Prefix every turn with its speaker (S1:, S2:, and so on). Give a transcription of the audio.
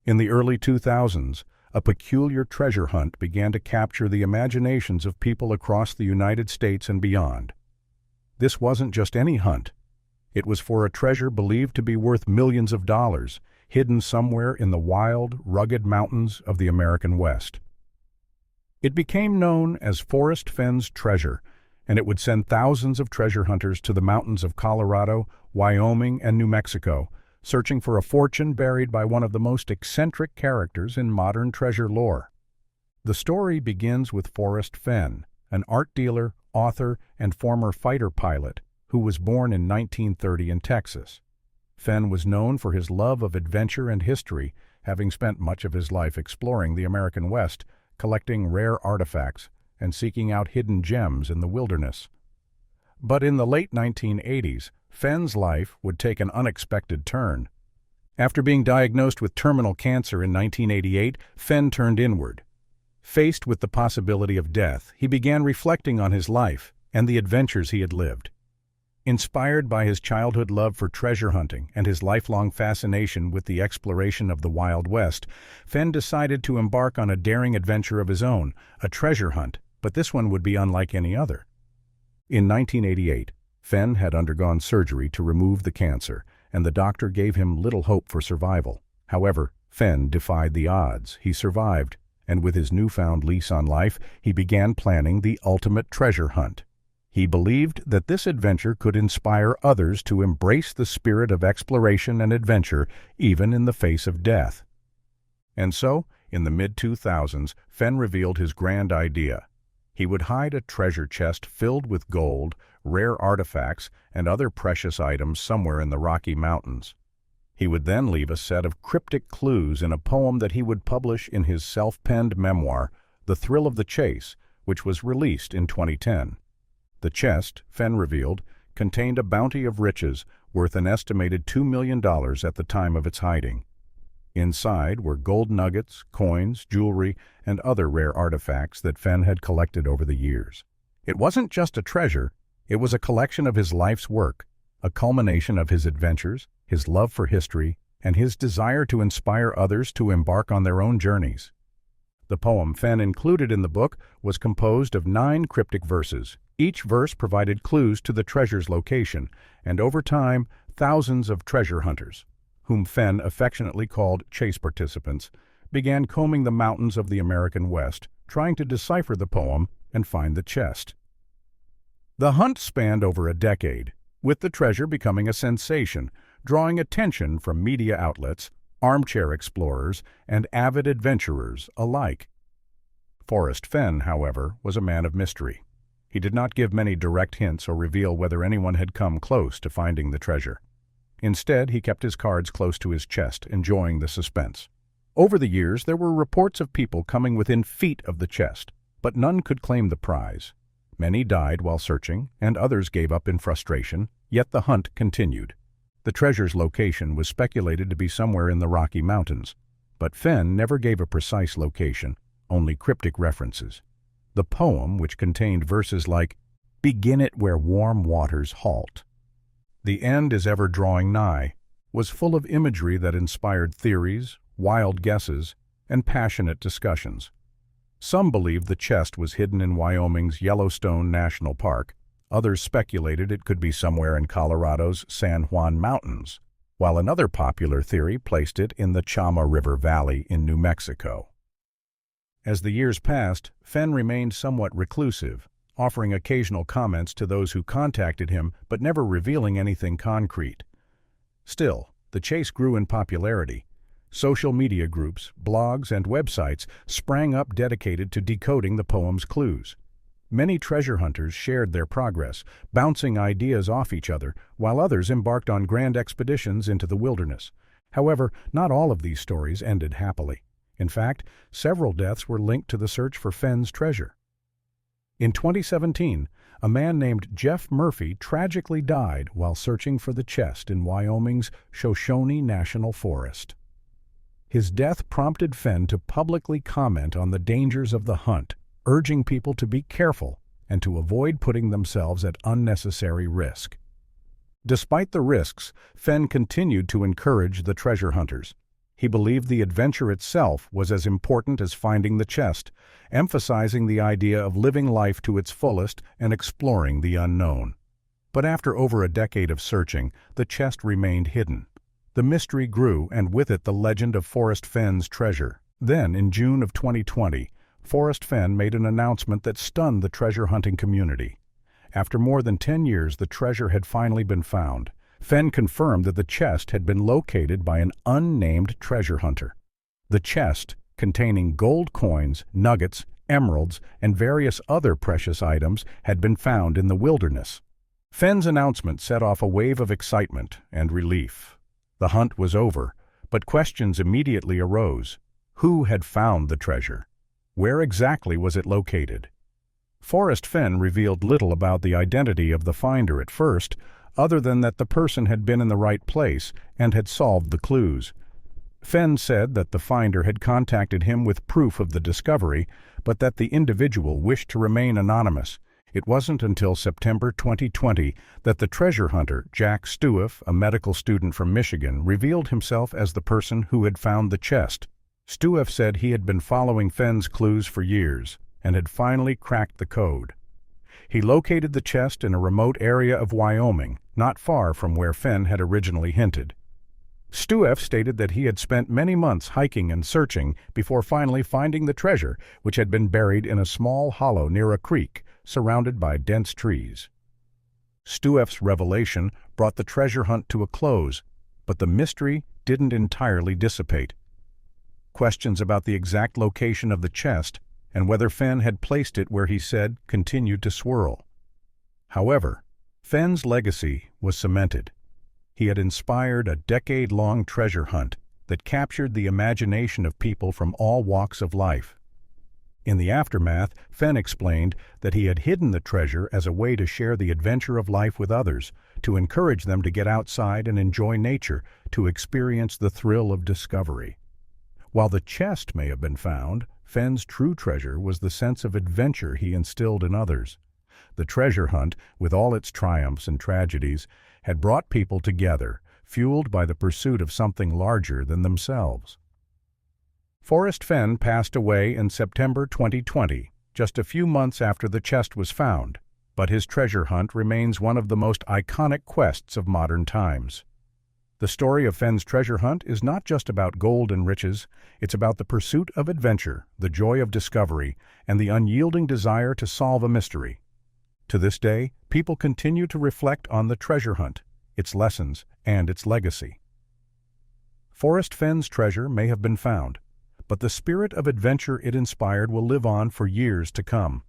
S1: In the early 2000s, a peculiar treasure hunt began to capture the imaginations of people across the United States and beyond. This wasn't just any hunt. It was for a treasure believed to be worth millions of dollars, hidden somewhere in the wild, rugged mountains of the American West. It became known as Forrest Fenn's treasure, and it would send thousands of treasure hunters to the mountains of Colorado, Wyoming, and New Mexico, searching for a fortune buried by one of the most eccentric characters in modern treasure lore. The story begins with Forrest Fenn, an art dealer, author, and former fighter pilot who was born in 1930 in Texas. Fenn was known for his love of adventure and history, having spent much of his life exploring the American West, collecting rare artifacts, and seeking out hidden gems in the wilderness. But in the late 1980s, Fenn's life would take an unexpected turn. After being diagnosed with terminal cancer in 1988, Fenn turned inward. Faced with the possibility of death, he began reflecting on his life and the adventures he had lived. Inspired by his childhood love for treasure hunting and his lifelong fascination with the exploration of the Wild West, Fenn decided to embark on a daring adventure of his own, a treasure hunt, but this one would be unlike any other. In 1988, Fenn had undergone surgery to remove the cancer, and the doctor gave him little hope for survival. However, Fenn defied the odds. He survived, and with his newfound lease on life, he began planning the ultimate treasure hunt. He believed that this adventure could inspire others to embrace the spirit of exploration and adventure, even in the face of death. And so, in the mid-2000s, Fenn revealed his grand idea. He would hide a treasure chest filled with gold, rare artifacts, and other precious items somewhere in the Rocky Mountains. He would then leave a set of cryptic clues in a poem that he would publish in his self-penned memoir, The Thrill of the Chase, which was released in 2010. The chest, Fenn revealed, contained a bounty of riches worth an estimated $2 million at the time of its hiding. Inside were gold nuggets, coins, jewelry, and other rare artifacts that Fenn had collected over the years. It wasn't just a treasure, it was a collection of his life's work, a culmination of his adventures, his love for history, and his desire to inspire others to embark on their own journeys. The poem Fenn included in the book was composed of 9 cryptic verses. Each verse provided clues to the treasure's location, and over time, thousands of treasure hunters, whom Fenn affectionately called chase participants, began combing the mountains of the American West, trying to decipher the poem and find the chest. The hunt spanned over a decade, with the treasure becoming a sensation, drawing attention from media outlets, armchair explorers, and avid adventurers alike. Forrest Fenn, however, was a man of mystery. He did not give many direct hints or reveal whether anyone had come close to finding the treasure. Instead, he kept his cards close to his chest, enjoying the suspense. Over the years, there were reports of people coming within feet of the chest, but none could claim the prize. Many died while searching, and others gave up in frustration, yet the hunt continued. The treasure's location was speculated to be somewhere in the Rocky Mountains, but Fenn never gave a precise location, only cryptic references. The poem, which contained verses like, "Begin it where warm waters halt. The end is ever drawing nigh," was full of imagery that inspired theories, wild guesses, and passionate discussions. Some believed the chest was hidden in Wyoming's Yellowstone National Park. Others speculated it could be somewhere in Colorado's San Juan Mountains, while another popular theory placed it in the Chama River Valley in New Mexico. As the years passed, Fenn remained somewhat reclusive, offering occasional comments to those who contacted him but never revealing anything concrete. Still, the chase grew in popularity. Social media groups, blogs, and websites sprang up dedicated to decoding the poem's clues. Many treasure hunters shared their progress, bouncing ideas off each other, while others embarked on grand expeditions into the wilderness. However, not all of these stories ended happily. In fact, several deaths were linked to the search for Fenn's treasure. In 2017, a man named Jeff Murphy tragically died while searching for the chest in Wyoming's Shoshone National Forest. His death prompted Fenn to publicly comment on the dangers of the hunt, urging people to be careful and to avoid putting themselves at unnecessary risk. Despite the risks, Fenn continued to encourage the treasure hunters. He believed the adventure itself was as important as finding the chest, emphasizing the idea of living life to its fullest and exploring the unknown. But after over a decade of searching, the chest remained hidden. The mystery grew, and with it the legend of Forrest Fenn's treasure. Then, in June of 2020, Forrest Fenn made an announcement that stunned the treasure hunting community. After more than 10 years, the treasure had finally been found. Fenn confirmed that the chest had been located by an unnamed treasure hunter. The chest, containing gold coins, nuggets, emeralds, and various other precious items, had been found in the wilderness. Fenn's announcement set off a wave of excitement and relief. The hunt was over, but questions immediately arose. Who had found the treasure? Where exactly was it located? Forrest Fenn revealed little about the identity of the finder at first, other than that the person had been in the right place and had solved the clues. Fenn said that the finder had contacted him with proof of the discovery, but that the individual wished to remain anonymous. It wasn't until September 2020 that the treasure hunter, Jack Stueff, a medical student from Michigan, revealed himself as the person who had found the chest. Stueff said he had been following Fenn's clues for years and had finally cracked the code. He located the chest in a remote area of Wyoming, not far from where Fenn had originally hinted. Stueff stated that he had spent many months hiking and searching before finally finding the treasure, which had been buried in a small hollow near a creek, surrounded by dense trees. Stueff's revelation brought the treasure hunt to a close, but the mystery didn't entirely dissipate. Questions about the exact location of the chest and whether Fenn had placed it where he said continued to swirl. However, Fenn's legacy was cemented. He had inspired a decade-long treasure hunt that captured the imagination of people from all walks of life. In the aftermath, Fenn explained that he had hidden the treasure as a way to share the adventure of life with others, to encourage them to get outside and enjoy nature, to experience the thrill of discovery. While the chest may have been found, Fenn's true treasure was the sense of adventure he instilled in others. The treasure hunt, with all its triumphs and tragedies, had brought people together, fueled by the pursuit of something larger than themselves. Forrest Fenn passed away in September 2020, just a few months after the chest was found, but his treasure hunt remains one of the most iconic quests of modern times. The story of Fenn's treasure hunt is not just about gold and riches, it's about the pursuit of adventure, the joy of discovery, and the unyielding desire to solve a mystery. To this day, people continue to reflect on the treasure hunt, its lessons, and its legacy. Forrest Fenn's treasure may have been found, but the spirit of adventure it inspired will live on for years to come.